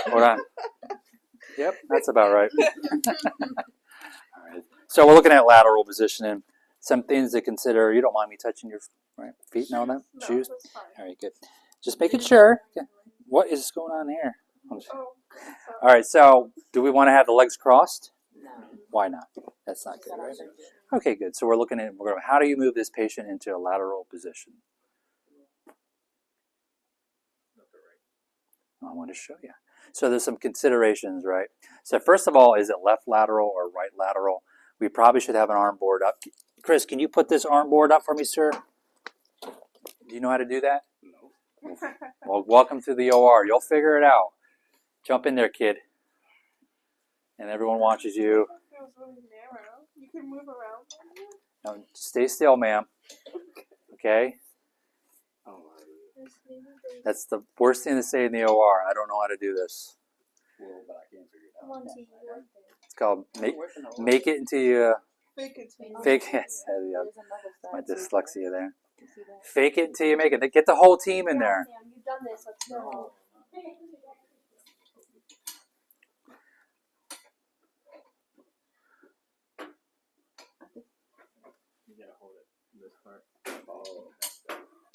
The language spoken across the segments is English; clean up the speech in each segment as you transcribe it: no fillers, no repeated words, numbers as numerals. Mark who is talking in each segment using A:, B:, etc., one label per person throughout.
A: Hold on. Yep, that's about right. All right. So we're looking at lateral positioning. Some things to consider. You don't mind me touching your feet and all that?
B: No,
A: Shoes?
B: that's fine.
A: All right, good. Just making sure. What is going on here?
B: Oh,
A: All right, so do we want to have the legs crossed?
C: No.
A: Why not? That's not good, right? Okay, good. So we're looking at how do you move this patient into a lateral position? I want to show you. So there's some considerations, right? So first of all, is it left lateral or right lateral? We probably should have an arm board up. Chris, can you put this arm board up for me, sir? Do you know how to do that? No. Well, welcome to the OR. You'll figure it out. Jump in there, kid. And everyone watches you.
B: It was really narrow. You can move around.
A: No, stay still, ma'am. Okay? That's the worst thing to say in the OR. I don't know how to do this.
D: But I can't figure it out.
A: It's called make it until you
B: Fake it.
A: fake it. My dyslexia there. Fake it until you make it. Get the whole team in there.
C: You've done this. Let's go.
D: You gotta hold it in this part.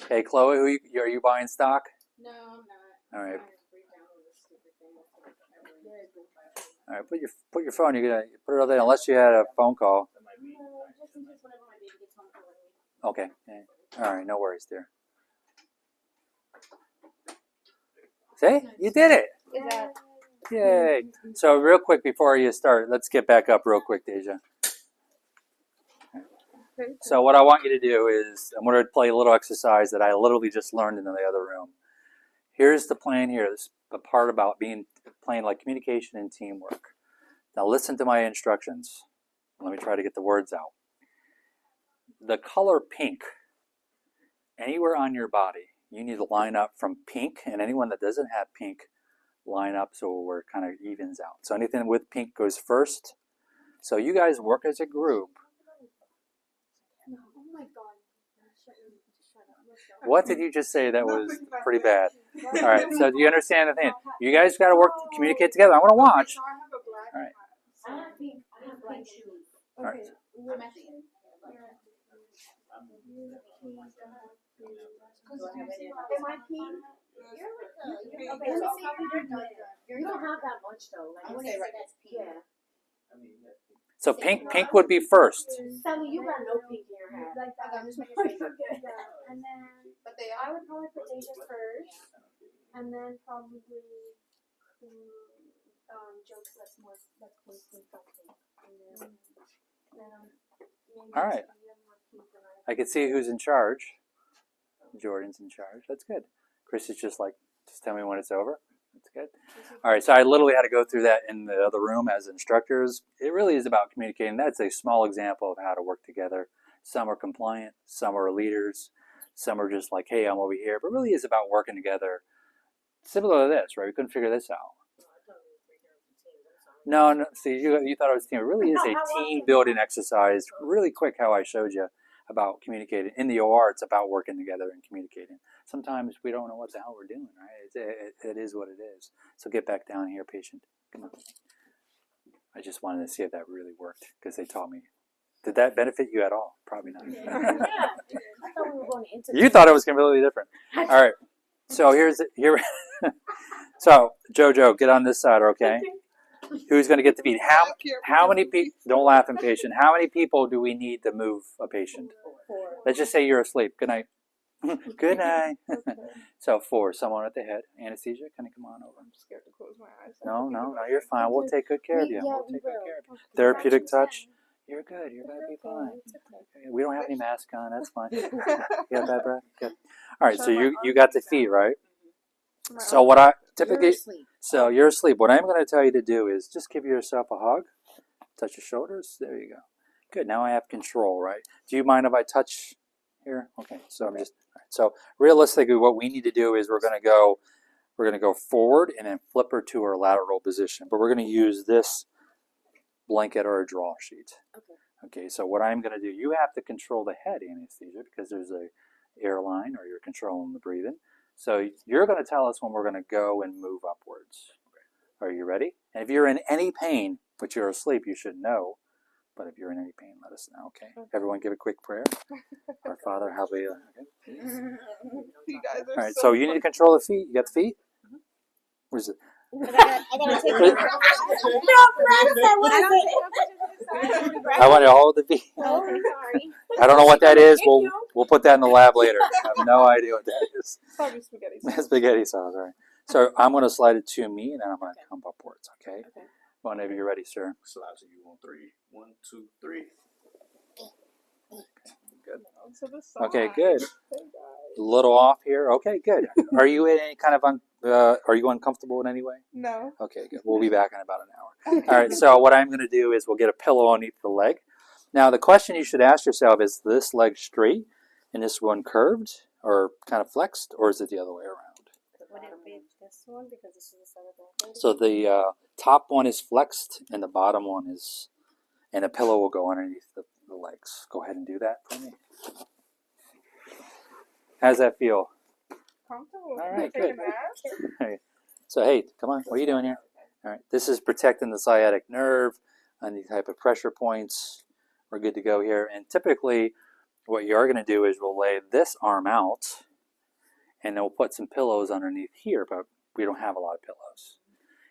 A: Hey, Chloe, are you buying stock?
C: No, I'm not.
A: All right. All right. Put your phone. You're gonna put it over there unless you had a phone call. Okay. Yeah. All right. No worries, dear. See, you did it. Yay. So real quick before you start, let's get back up real quick, Deja. So what I want you to do is I'm going to play a little exercise that I literally just learned in the other room. Here's the plan here. This is the part about playing like communication and teamwork. Now listen to my instructions. Let me try to get the words out. The color pink, anywhere on your body, you need to line up from pink, and anyone that doesn't have pink, line up so we're kind of evens out. So anything with pink goes first. So you guys work as a group.
C: Oh my God.
A: What did you just say that was pretty bad? All right, so do you understand the thing? You guys got to work, communicate together. I want to watch. All right.
C: I have black shoes.
A: All right.
C: I'm at the end. Am I pink? Okay, let me see. You don't have that much though. Like, I wouldn't say that's pink. Yeah.
A: So pink would be first.
C: Sally, you got no pink in your hair. Like that. I'm just making sure.
B: And then, I would probably put Deja first, and then probably jokes that's close to something. And then maybe
A: All right. I can see who's in charge. Jordan's in charge. That's good. Chris is just tell me when it's over. That's good. All right, so I literally had to go through that in the other room as instructors. It really is about communicating. That's a small example of how to work together. Some are compliant, some are leaders, some are just like, hey, I'm over here. But it really is about working together. Similar to this, right? We couldn't figure this out. No, see, you thought it was a team. It really is a team building exercise. Really quick how I showed you about communicating. In the OR, it's about working together and communicating. Sometimes we don't know what the hell we're doing, right? It is what it is. So get back down here, patient. Come on. I just wanted to see if that really worked because they taught me. Did that benefit you at all? Probably not.
C: Yeah. I thought we were going into.
A: You thought it was completely different. All right. So here. So JoJo, get on this side, okay? Who's going to get the beat? How many people? Don't laugh, impatient. How many people do we need to move a patient?
C: 4.
A: Let's just say you're asleep. Good night. Good night. So 4. Someone at the head. Anesthesia. Can you come on over?
B: I'm scared to close my eyes.
A: No, you're fine. We'll take good care of you. We'll take good care of you. Therapeutic touch. You're good. You're going to be fine. We don't have any mask on. That's fine. You got bad breath? Good. All right. So you got the feet, right? So what I typically, so you're asleep. What I'm going to tell you to do is just give yourself a hug, touch your shoulders. There you go. Good. Now I have control, right? Do you mind if I touch here? Okay. So I'm just. All right. So realistically, what we need to do is we're going to go forward and then flip her to her lateral position. But we're going to use this blanket or a draw sheet. Okay. So what I'm going to do, you have to control the head anesthesia because there's a airline or you're controlling the breathing. So you're going to tell us when we're going to go and move upwards. Okay. Are you ready? And if you're in any pain, but you're asleep, you should know. But if you're in any pain, let us know, okay? Everyone give a quick prayer. Our Father, hallelujah. Okay.
E: You guys are
A: All right, so you need to control the feet. You got the feet? Where's it?
C: I gotta take it.
A: I want to hold the feet.
C: Oh, I'm sorry.
A: I don't know what that is. We'll put that in the lab later. I have no idea what that is.
E: Probably spaghetti sauce.
A: Spaghetti sauce, all right. So I'm going to slide it to me, and then I'm going to come upwards, okay?
C: Okay.
A: Whenever you're ready, sir.
D: Slide to you on 3. 1, 2, 3.
A: Good.
E: To the side.
A: Okay, good.
E: Hey, guys.
A: A little off here. Okay, good. Are you in any kind of are you uncomfortable in any way?
E: No.
A: Okay, good. We'll be back in about an hour. All right, so what I'm going to do is we'll get a pillow underneath the leg. Now, the question you should ask yourself is this leg straight and this one curved or kind of flexed, or is it the other way around?
C: Would it be this one because this is the side of the
A: So the top one is flexed and the bottom one is, and a pillow will go underneath the legs. Go ahead and do that for me. How's that feel?
E: Comfortable.
A: All right,
E: Take
A: good.
E: a nap?
A: Hey. So, hey, come on. What are you doing here? All right. This is protecting the sciatic nerve, any type of pressure points. We're good to go here. And typically, what you are going to do is we'll lay this arm out, and then we'll put some pillows underneath here, but we don't have a lot of pillows.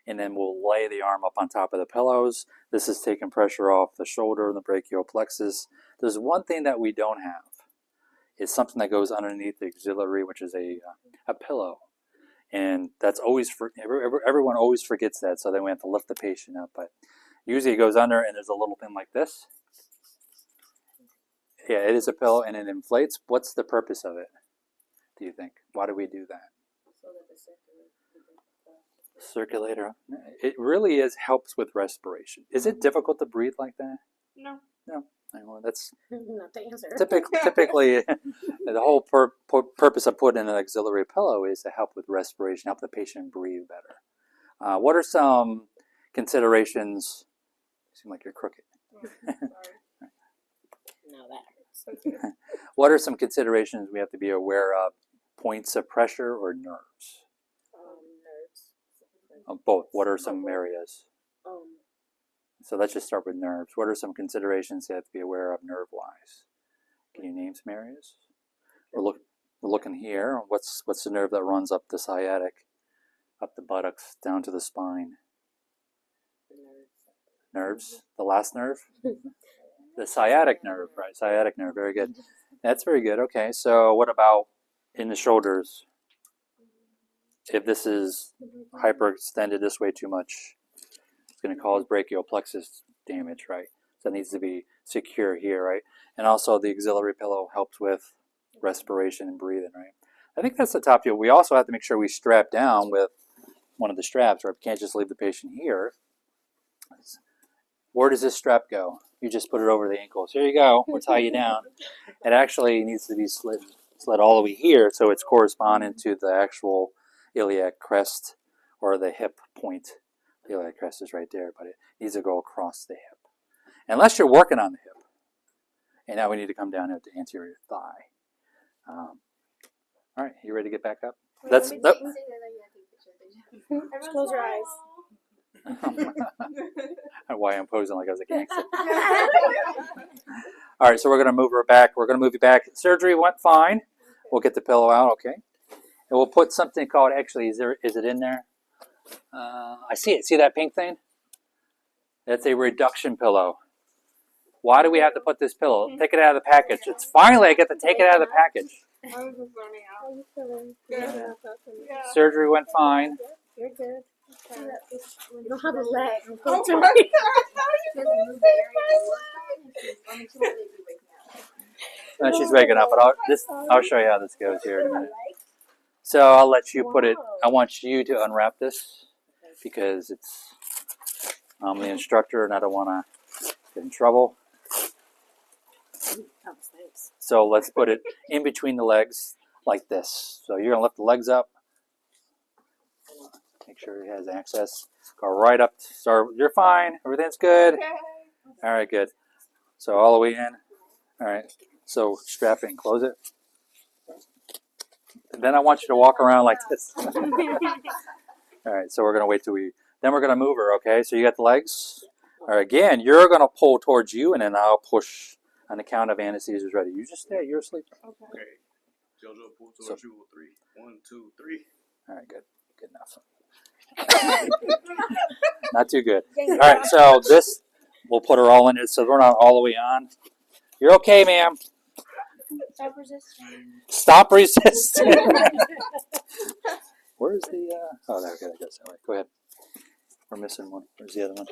A: And then we'll lay the arm up on top of the pillows. This is taking pressure off the shoulder and the brachial plexus. There's one thing that we don't have. It's something that goes underneath the axillary, which is a pillow. And that's always, everyone always forgets that, so then we have to lift the patient up. But usually it goes under, and there's a little thing like this. Yeah, it is a pillow, and it inflates. What's the purpose of it, do you think? Why do we do that?
C: So that the
A: Circulator. It really helps with respiration. Is it difficult to breathe like that?
E: No.
A: No. Well, that's
C: not the answer.
A: typically the whole purpose of putting an auxiliary pillow is to help with respiration, help the patient breathe better. What are some considerations? You seem like you're crooked.
C: No, that hurts.
A: What are some considerations we have to be aware of? Points of pressure or nerves?
C: Nerves.
A: Both. What are some areas?
C: Um,
A: So let's just start with nerves. What are some considerations you have to be aware of nerve-wise? Can you name some areas? We're looking here. What's the nerve that runs up the sciatic, up the buttocks, down to the spine? Nerves. The last nerve? The sciatic nerve, right? Sciatic nerve. Very good. That's very good. Okay. So what about in the shoulders? If this is hyperextended this way too much, it's going to cause brachial plexus damage, right? So it needs to be secure here, right? And also the auxiliary pillow helps with respiration and breathing, right? I think that's the top deal. We also have to make sure we strap down with one of the straps, right? We can't just leave the patient here. Where does this strap go? You just put it over the ankles. Here you go. We'll tie you down. It actually needs to be slid all the way here, so it's corresponding to the actual iliac crest or the hip point. The iliac crest is right there, but it needs to go across the hip. Unless you're working on the hip. And now we need to come down at the anterior thigh. All right, you ready to get back up? That's
C: Close your eyes.
A: why I'm posing like I was a gangster. All right, so we're going to move her back. We're going to move you back. Surgery went fine. We'll get the pillow out, okay? And we'll put something called, actually, is it in there? I see it. See that pink thing? That's a reduction pillow. Why do we have to put this pillow? Take it out of the package. It's finally I get to take it out of the package.
E: I was just learning out.
C: How you feeling?
E: Good. Yeah.
A: Surgery went fine.
C: You're good. You don't have a leg.
E: Oh my God.
A: She's waking up, but I'll show you how this goes here in a minute. So I'll let you put it. I want you to unwrap this because I'm the instructor and I don't want to get in trouble. So let's put it in between the legs like this. So you're going to lift the legs up. Make sure he has access. Go right up. So you're fine. Everything's good.
E: Okay.
A: All right, good. So all the way in. All right. So strap it and close it. And then I want you to walk around like this. All right. So we're going to wait till Then we're going to move her, okay? So you got the legs. All right, again, you're going to pull towards you, and then I'll push on the count of anesthesia is ready. You just stay. You're asleep.
E: Okay.
D: Okay. JoJo, pull towards you with 3. 1, 2, 3.
A: All right, good. Good enough. Not too good. All right, so this, we'll put her all in it so we're not all the way on. You're okay, ma'am.
B: Stop resisting.
A: Stop resisting. Where's the, oh, there, okay, that goes that way. Go ahead. We're missing one. Where's the other one?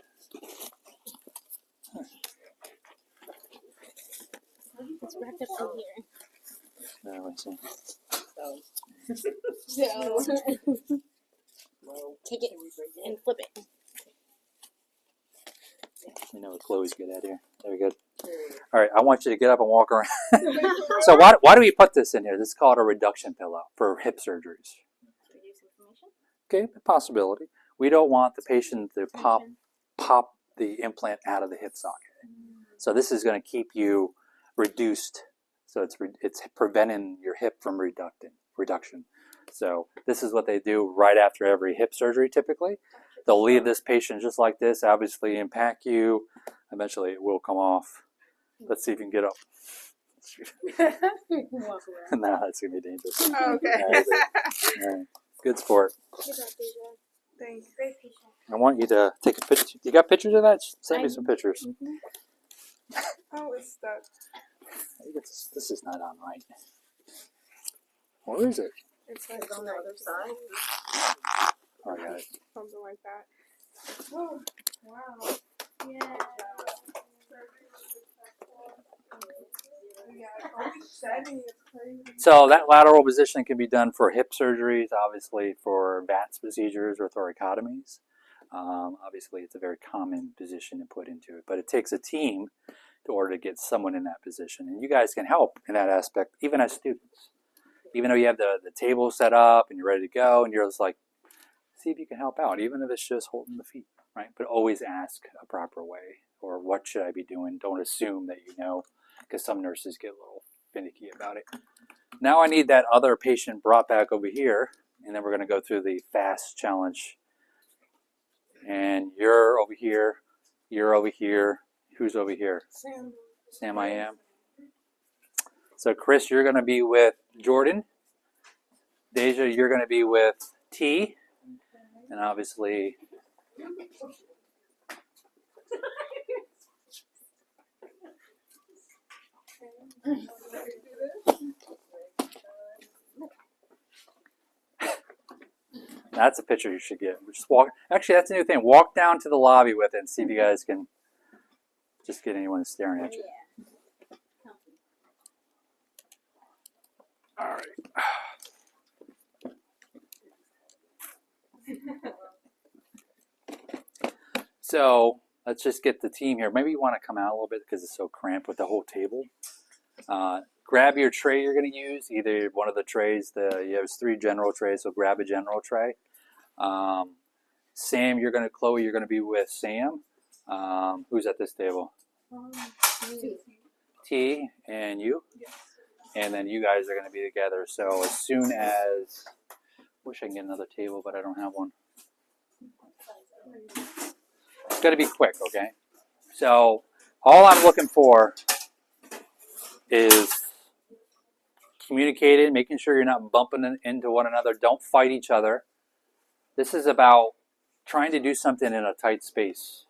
B: It's wrapped up in here.
A: Let me see.
B: So, take it and flip it.
A: You know what Chloe's good at here. Very good. All right, I want you to get up and walk around. So why do we put this in here? This is called a reduction pillow for hip surgeries. Okay, possibility. We don't want the patient to pop the implant out of the hip socket. So this is going to keep you reduced. So it's preventing your hip from reduction. So this is what they do right after every hip surgery typically. They'll leave this patient just like this, obviously impact you. Eventually it will come off. Let's see if you can get up. No, that's going to be dangerous.
E: Okay.
A: All right. Good sport.
E: Thanks.
B: Great patient.
A: I want you to take a picture. You got pictures of that? Send me some pictures.
E: Oh, it's stuck.
A: This is not on right. Where is it?
E: It's like on the other side.
A: Oh, I got it.
E: Something like that.
B: Oh, wow. Yeah.
A: So that lateral position can be done for hip surgeries, obviously for VATS procedures or thoracotomies. Obviously, it's a very common position to put into it, but it takes a team in order to get someone in that position. And you guys can help in that aspect, even as students. Even though you have the table set up and you're ready to go, and you're just like, see if you can help out, even if it's just holding the feet, right? But always ask a proper way, or what should I be doing? Don't assume that you know, because some nurses get a little finicky about it. Now I need that other patient brought back over here, and then we're going to go through the fast challenge. And you're over here, you're over here. Who's over here? Sam, I am. So Chris, you're going to be with Jordan. Deja, you're going to be with T. And obviously, that's a picture you should get. Just walk. Actually, that's a new thing. Walk down to the lobby with it and see if you guys can just get anyone staring at you. All right. So let's just get the team here. Maybe you want to come out a little bit because it's so cramped with the whole table. Grab your tray you're going to use, either one of the trays. You have 3 general trays, so grab a general tray. Sam, Chloe, you're going to be with Sam. Who's at this table? T and you. And then you guys are going to be together. So as soon as, wish I can get another table, but I don't have one. It's going to be quick, okay? So all I'm looking for is communicating, making sure you're not bumping into one another. Don't fight each other. This is about trying to do something in a tight space,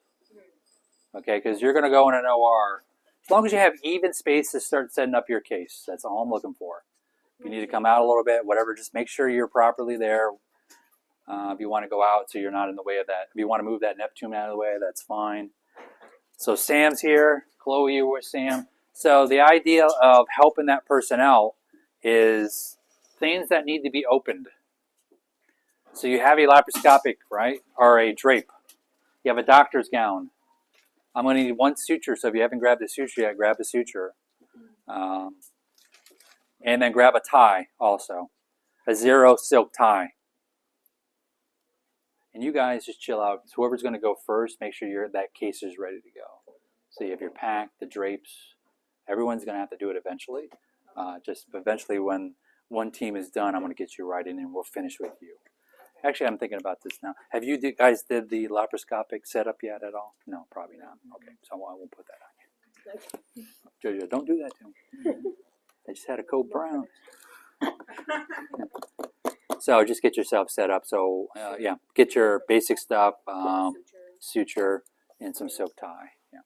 A: okay? Because you're going to go in an OR. As long as you have even space to start setting up your case, that's all I'm looking for. If you need to come out a little bit, whatever, just make sure you're properly there. If you want to go out so you're not in the way of that. If you want to move that Neptune out of the way, that's fine. So Sam's here. Chloe, you're with Sam. So the idea of helping that person out is things that need to be opened. So you have a laparoscopic, right, or a drape. You have a doctor's gown. I'm going to need 1 suture, so if you haven't grabbed a suture yet, grab a suture. And then grab a tie also, a 0 silk tie. And you guys just chill out. So whoever's going to go first, make sure that case is ready to go. So you have your pack, the drapes. Everyone's going to have to do it eventually. Just eventually when one team is done, I'm going to get you right in and we'll finish with you. Actually, I'm thinking about this now. Have you guys did the laparoscopic setup yet at all? No, probably not. Okay, so I won't put that on you. Jojo, don't do that to me. I just had a cold brown. So just get yourself set up. So yeah, get your basic stuff, suture, and some silk tie. Yeah.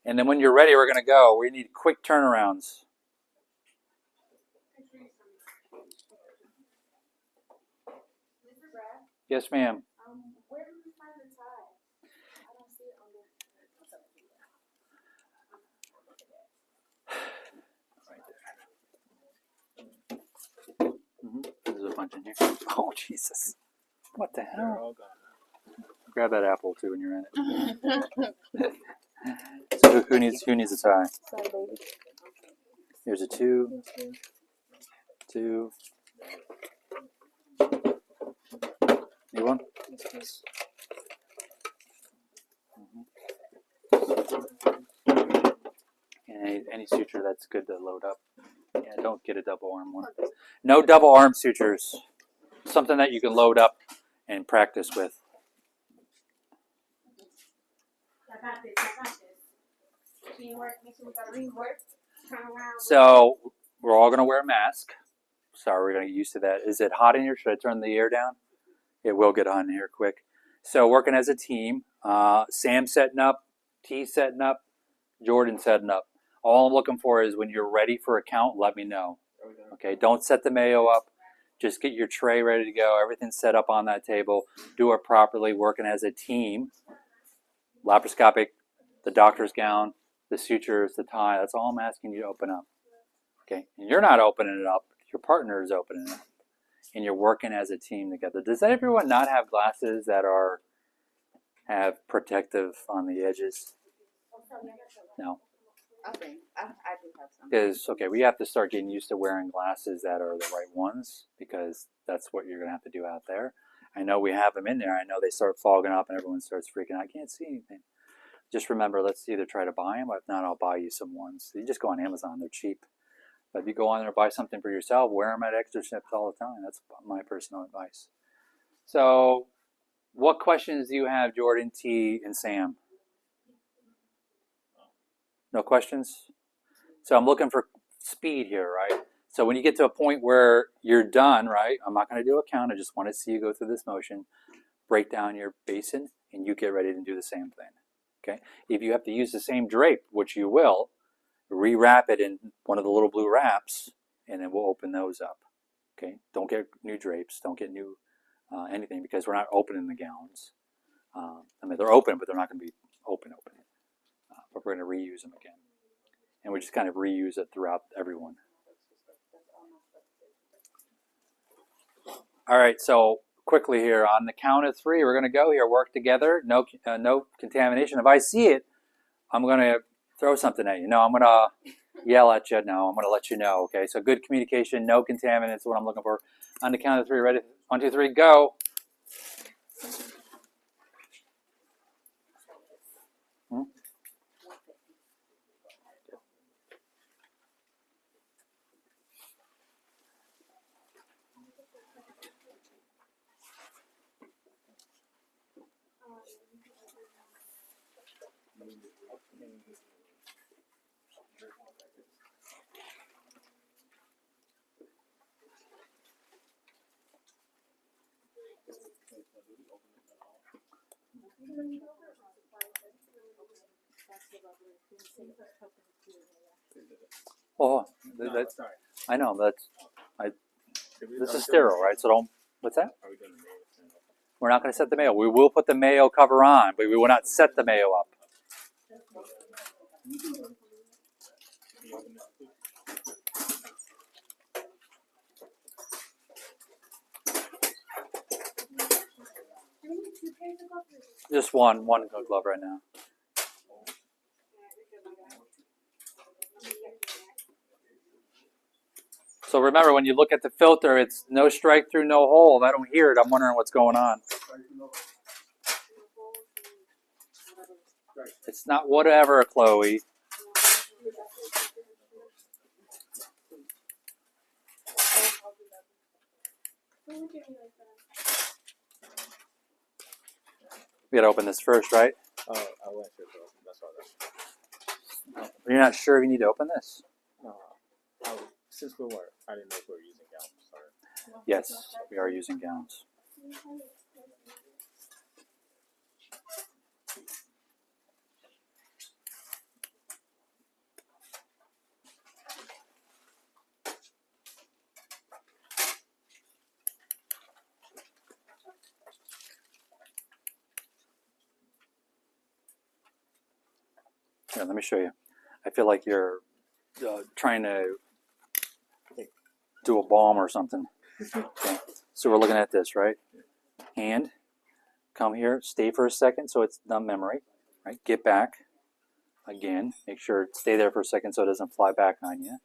A: And then when you're ready, we're going to go. We need quick turnarounds. Yes, ma'am.
C: Where did we find the tie? I don't see it on the.
A: Right there. There's a bunch in here. Oh, Jesus. What the hell? Grab that apple, too, when you're in it. So who needs a tie?
E: Sorry, baby.
A: Here's a 2. 2. Need one? And any suture that's good to load up. Yeah, don't get a double arm one. No double arm sutures. Something that you can load up and practice with.
C: I got this. Teamwork, make sure we got teamwork. Turn around.
A: So we're all going to wear a mask. Sorry, we're going to get used to that. Is it hot in here? Should I turn the air down? It will get hot in here quick. So working as a team. Sam setting up. T setting up. Jordan setting up. All I'm looking for is when you're ready for a count, let me know. Okay, don't set the mayo up. Just get your tray ready to go. Everything's set up on that table. Do it properly, working as a team. Laparoscopic, the doctor's gown, the sutures, the tie. That's all I'm asking you to open up. Okay, and you're not opening it up. Your partner is opening it up. And you're working as a team together. Does everyone not have glasses that have protective on the edges? No.
F: Okay, I do have some.
A: Because, okay, we have to start getting used to wearing glasses that are the right ones because that's what you're going to have to do out there. I know we have them in there. I know they start fogging up and everyone starts freaking out. I can't see anything. Just remember, let's either try to buy them, or if not, I'll buy you some ones. You just go on Amazon. They're cheap. But if you go on there and buy something for yourself, wear them at externships all the time. That's my personal advice. So what questions do you have, Jordan, T, and Sam? No questions? So I'm looking for speed here, right? So when you get to a point where you're done, right? I'm not going to do a count. I just want to see you go through this motion. Break down your basin, and you get ready to do the same thing. Okay? If you have to use the same drape, which you will, rewrap it in one of the little blue wraps, and then we'll open those up. Okay? Don't get new drapes. Don't get new anything because we're not opening the gowns. I mean, they're open, but they're not going to be open. But we're going to reuse them again. And we just kind of reuse it throughout everyone. All right, so quickly here, on the count of 3, we're going to go here, work together, no contamination. If I see it, I'm going to throw something at you. No, I'm going to yell at you. No, I'm going to let you know, okay? So good communication, no contaminants is what I'm looking for. On the count of 3, ready? 1, 2, 3, go. Oh, that's, I know, this is sterile, right? So don't, what's that? We're not going to set the mayo. We will put the mayo cover on, but we will not set the mayo up. Just one glove right now. So remember, when you look at the filter, it's no strike through, no hole. If I don't hear it, I'm wondering what's going on. It's not whatever, Chloe. We gotta open this first, right?
G: I went to the, that's all that.
A: You're not sure if you need to open this?
G: Since we were, I didn't know if we were using gowns. Sorry.
A: Yes, we are using gowns. Here, let me show you. I feel like you're trying to do a bomb or something. Okay. So we're looking at this, right? Hand, come here, stay for a second so it's not memory, right? Get back again. Make sure stay there for a second so it doesn't fly back on you.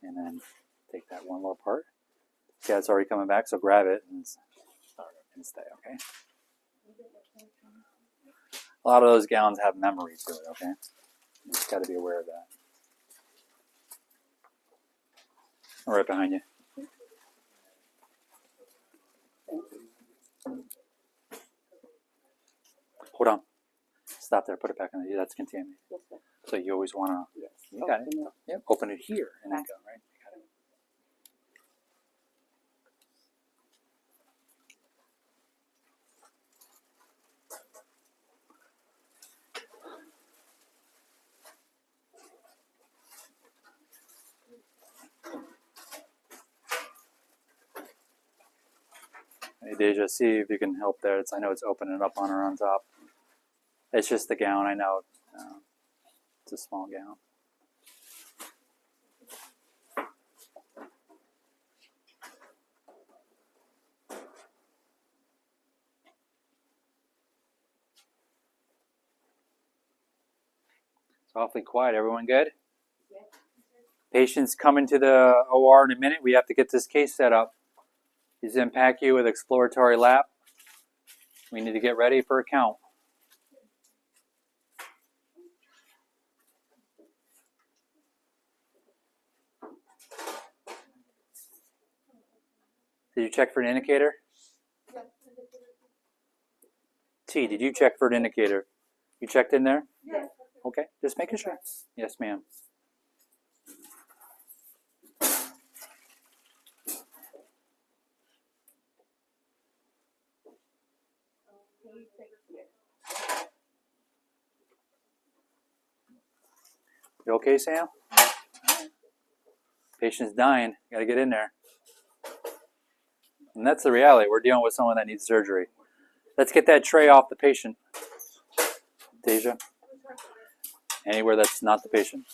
A: And then take that one little part. See how it's already coming back, so grab it and stay, okay? A lot of those gowns have memory to it, okay? You just got to be aware of that. Right behind you. Hold on. Stop there. Put it back on the. That's contaminated. So you always want to. You got it. Yep. Open it here and then go right. You got it. Hey Deja, see if you can help there. I know it's opening up on her on top. It's just the gown. I know. It's a small gown. It's awfully quiet. Everyone good? Patients coming to the OR in a minute. We have to get this case set up. He's in PACU with exploratory lap. We need to get ready for a count. Did you check for an indicator? T, did you check for an indicator? You checked in there?
B: Yes.
A: Okay, just making sure. Yes, ma'am. You okay, Sam? Patient's dying. Got to get in there. And that's the reality. We're dealing with someone that needs surgery. Let's get that tray off the patient. Deja. Anywhere that's not the patient.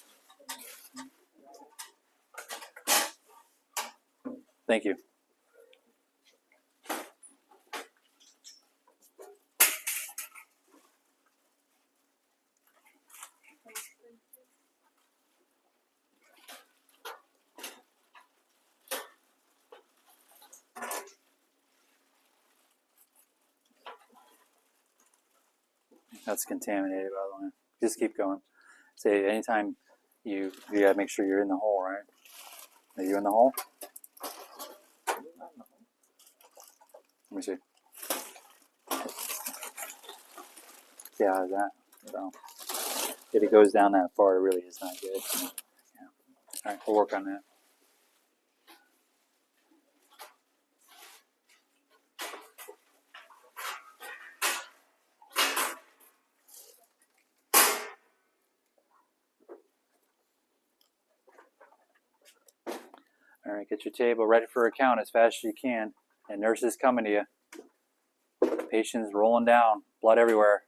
A: Thank you. That's contaminated, by the way. Just keep going. Say anytime you gotta make sure you're in the hole, right? Are you in the hole? Let me see. See how is that? So if it goes down that far, it really is not good. Yeah. All right, we'll work on that. All right, get your table ready for a count as fast as you can. And nurses coming to you. Patients rolling down, blood everywhere,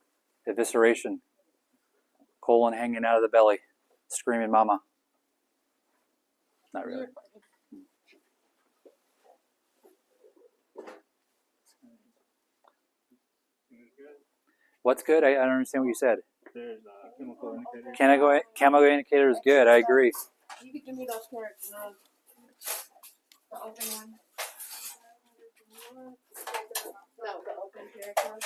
A: evisceration, colon hanging out of the belly, screaming mama. Not really. What's good? I don't understand what you said.
G: There's a chemical indicator.
A: Chemical indicator is good. I agree.
B: You could give me those carrots, the open one. No, the open carrot one.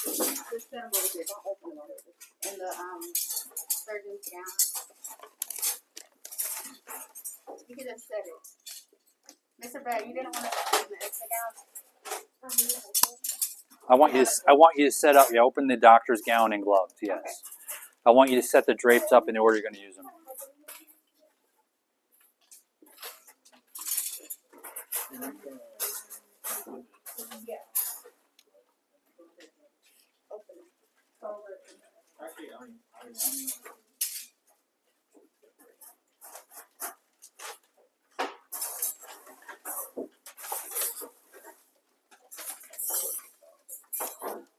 F: Just set them over here. Don't open them over here. And the surgeon's gown. You can just set it. Mr. Brad, you didn't want to open this.
A: I want you to set up. Yeah, open the doctor's gown and gloves. Yes. I want you to set the drapes up in the order you're going to use them.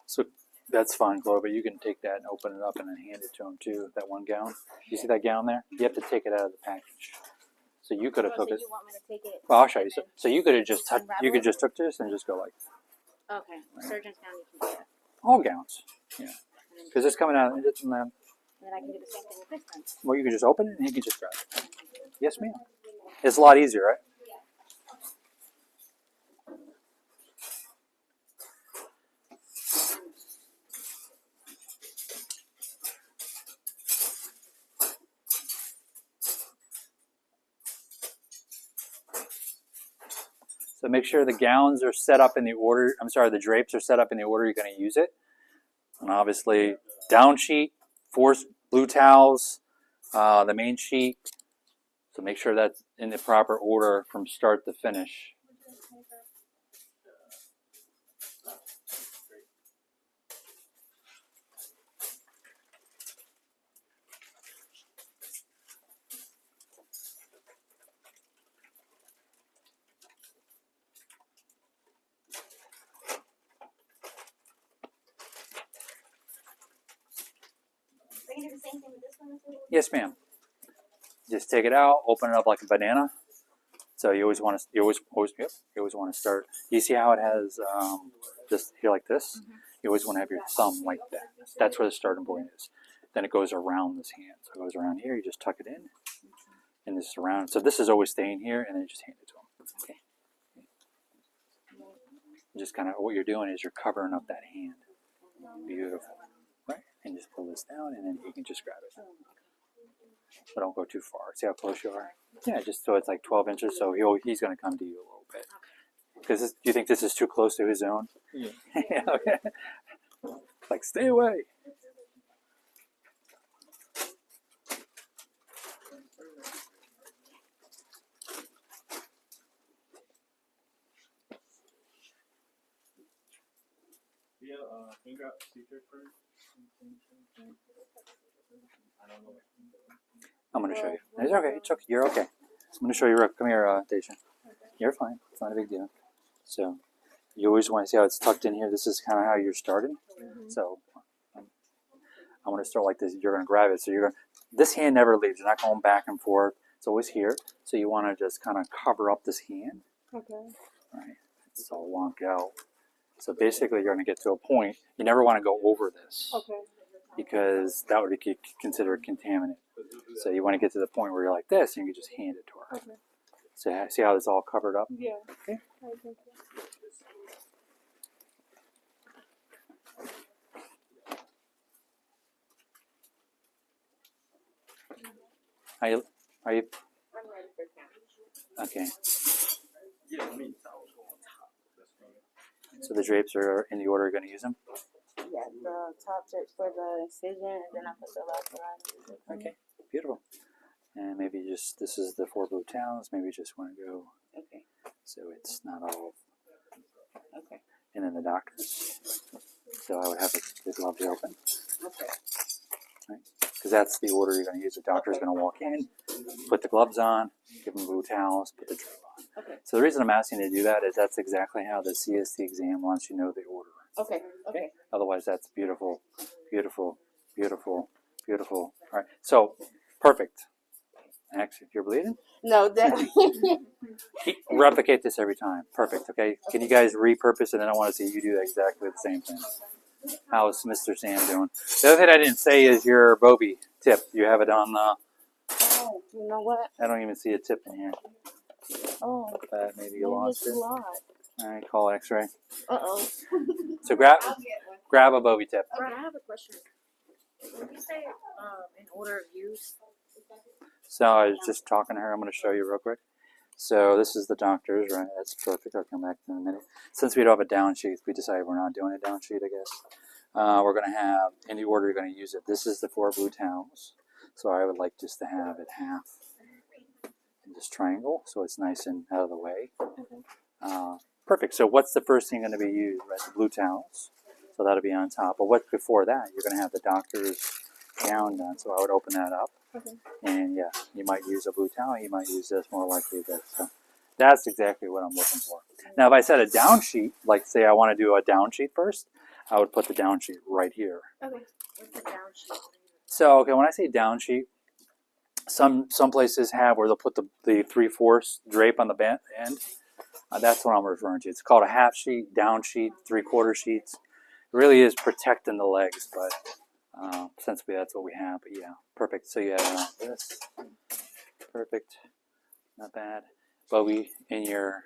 A: So that's fine, Chloe, but you can take that and open it up and then hand it to him too. That one gown. You see that gown there? You have to take it out of the package. So you could have took it.
C: You want me to take it?
A: Well, I'll show you. So you could have just you could just took this and just go like
C: Okay. Surgeon's gown, you can do that.
A: all gowns. Yeah. Because it's coming out. It's
C: And then I can do the same thing with this one.
A: well, you can just open it and he can just grab it. Yes, ma'am. It's a lot easier, right? So make sure the gowns are set up in the order. I'm sorry, the drapes are set up in the order you're going to use it. And obviously, down sheet, 4 blue towels, the main sheet. So make sure that's in the proper order from start to finish.
C: Are you gonna do the same thing with this one?
A: Yes, ma'am. Just take it out, open it up like a banana. So you always want to, you always want to start. You see how it has just here like this? You always want to have your thumb like that. That's where the starting point is. Then it goes around this hand. So it goes around here. You just tuck it in, and this is around. So this is always staying here, and then you just hand it to them. Okay. Just kind of what you're doing is you're covering up that hand. Beautiful, right? And just pull this down, and then you can just grab it. But don't go too far. See how close you are? Yeah, just so it's like 12 inches. So he's going to come to you a little bit. Because do you think this is too close to his zone?
G: Yeah.
A: Yeah, okay. Like, stay away.
G: Yeah, can you grab the secret first? I don't know.
A: I'm going to show you. It's okay. It's okay. You're okay. I'm going to show you. Come here, Deja. You're fine. It's not a big deal. So you always want to see how it's tucked in here. This is kind of how you're starting. So I'm going to start like this. You're going to grab it. So you're going. This hand never leaves. You're not going back and forth. It's always here. So you want to just kind of cover up this hand.
E: Okay.
A: Right. It's all wonked out. So basically, you're going to get to a point. You never want to go over this.
E: Okay.
A: Because that would be considered contaminant. So you want to get to the point where you're like this, and you can just hand it to her.
E: Okay.
A: So see how it's all covered up?
E: Yeah.
A: Okay.
E: I think so.
A: Are you?
E: I'm ready for count.
A: Okay.
D: Yeah, I mean, towels go on top. That's fine.
A: So the drapes are in the order you're going to use them?
F: Yeah, the top tips for the incision, and then I put the left around.
A: Okay. Beautiful. And maybe just, this is the 4 blue towels. Maybe you just want to go
F: Okay.
A: so it's not all.
F: Okay.
A: And then the doctors. So I would have the gloves open.
F: Okay.
A: Because that's the order you're going to use. The doctor's going to walk in, put the gloves on, give them blue towels, put the drape on.
F: Okay.
A: So the reason I'm asking you to do that is that's exactly how the CST exam wants you to know the order.
F: Okay. Okay.
A: Otherwise, that's beautiful, beautiful, beautiful, beautiful. All right. So, perfect. Next, if you're bleeding,
F: No, that.
A: replicate this every time. Perfect. Okay. Can you guys repurpose it? And I want to see you do exactly the same thing. How's Mr. Sam doing? The other thing I didn't say is your Bobby tip. You have it on the.
F: Oh, you know what?
A: I don't even see a tip in here.
F: Oh,
A: Maybe you lost it.
F: a lot.
A: All right. Call X-ray.
F: Uh-oh.
A: So grab a Bobby tip.
C: Brad, I have a question. When you say in order of use,
A: So I was just talking to her. I'm going to show you real quick. So this is the doctor's, right? That's perfect. I'll come back in a minute. Since we don't have a down sheet, we decided we're not doing a down sheet, I guess. We're going to have, in the order you're going to use it, this is the 4 blue towels. So I would like just to have it half in this triangle, so it's nice and out of the way. Perfect. So what's the first thing going to be used? Right, the blue towels. So that'll be on top. But what's before that? You're going to have the doctor's gown done. So I would open that up. And yeah, you might use a blue towel. You might use this, more likely this. So that's exactly what I'm looking for. Now, if I said a down sheet, like say I want to do a down sheet first, I would put the down sheet right here.
C: Okay. What's the down sheet?
A: So, okay, when I say down sheet, some places have where they'll put the 3/4 drape on the end. That's what I'm referring to. It's called a half sheet, down sheet, 3/4 sheets. It really is protecting the legs, but since that's what we have. But yeah, perfect. So you have this. Perfect. Not bad. Bowie in your.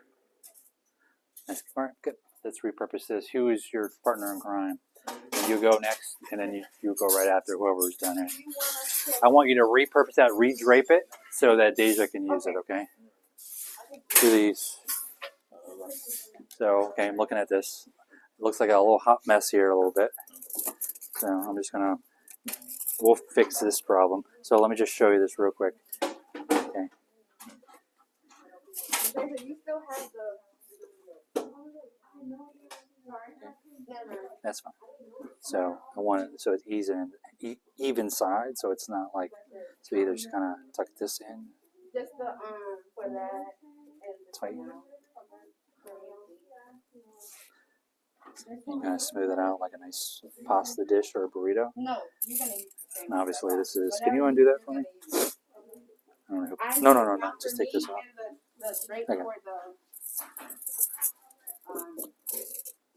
A: Nice. All right, good. Let's repurpose this. Who is your partner in crime? And you go next, and then you go right after whoever's done it. I want you to repurpose that, redrape it, so that Deja can use it, okay? Do these. So, okay, I'm looking at this. It looks like a little hot mess here a little bit. So I'm just going to, we'll fix this problem. So let me just show you this real quick. Okay.
F: You still have the.
A: That's fine. So I want it so it's even side, so it's not like, so either just kind of tuck this in,
F: Just the for that and
A: tighten, and kind of smooth it out like a nice pasta dish or a burrito.
F: No, you're gonna use the same.
A: And obviously this is, can you undo that for me? I don't know. No, just take this off.
F: The drape
A: Okay.
F: for the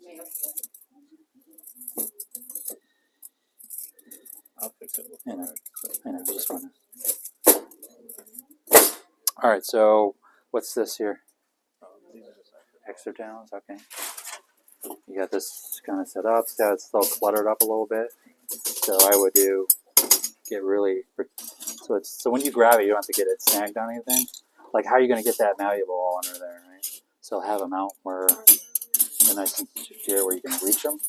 F: nail.
G: I'll fix it with
A: I know, just want to. All right, so what's this here?
G: these are just
A: Extra towels, okay. You got this kind of set up. So it's still cluttered up a little bit. So I would get really, so when you grab it, you don't have to get it snagged on anything. Like how are you going to get that malleable all under there, right? So have them out where they're nice and secure where you can reach them.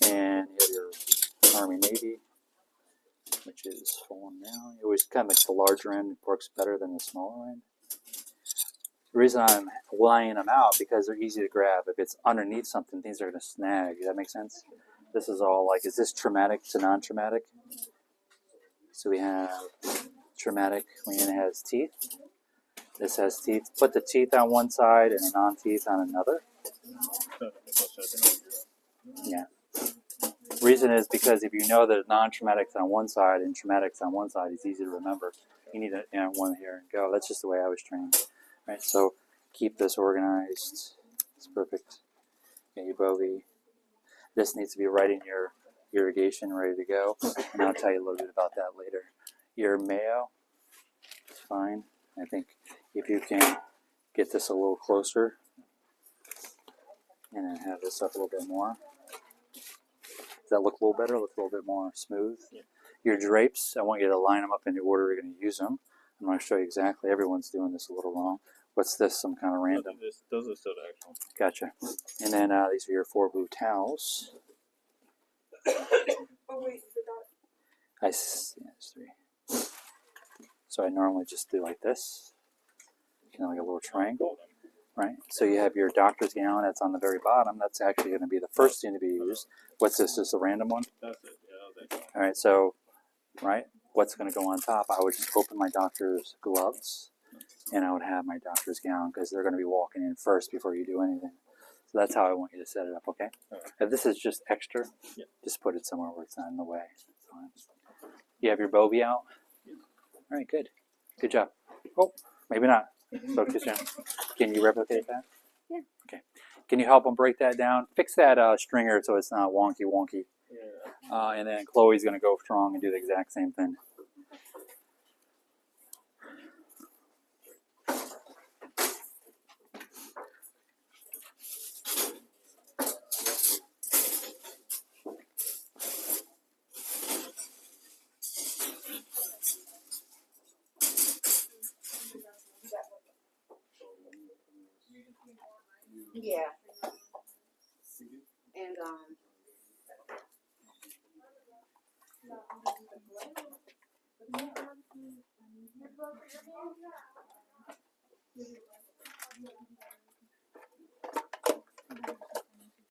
A: And you have your Army Navy, which is falling down. You always kind of make the larger end works better than the smaller end. The reason I'm laying them out because they're easy to grab. If it's underneath something, things are going to snag. Does that make sense? This is all like, is this traumatic to non-traumatic? So we have traumatic when it has teeth. This has teeth. Put the teeth on one side and the non-teeth on another. Yeah. Reason is because if you know that non-traumatic's on one side and traumatic's on one side, it's easy to remember. You need one here and go. That's just the way I was trained. Right, so keep this organized. It's perfect. Okay, your Bowie. This needs to be right in your irrigation, ready to go. And I'll tell you a little bit about that later. Your Mayo, it's fine. I think if you can get this a little closer and then have this up a little bit more. Does that look a little better? Look a little bit more smooth?
G: Yeah.
A: Your drapes, I want you to line them up in the order you're going to use them. I'm going to show you exactly. Everyone's doing this a little wrong. What's this? Some kind of random?
G: Those are still the actual.
A: Gotcha. And then these are your 4 blue towels.
F: Oh wait, you forgot.
A: There's 3. So I normally just do like this, like a little triangle, right? So you have your doctor's gown that's on the very bottom. That's actually going to be the first thing to be used. What's this? Just a random one?
G: That's it. Yeah,
A: All right. So, right, what's going to go on top? I would just open my doctor's gloves, and I would have my doctor's gown because they're going to be walking in first before you do anything. So that's how I want you to set it up, okay? If this is just extra, just put it somewhere where it's not in the way. Fine. You have your Bowie out? All right, good. Good job. Oh, maybe not. Focus in. Can you replicate that?
C: Yeah.
A: Okay. Can you help them break that down? Fix that stringer so it's not wonky.
G: yeah.
A: And then Chloe's going to go strong and do the exact same thing.
F: Yeah. And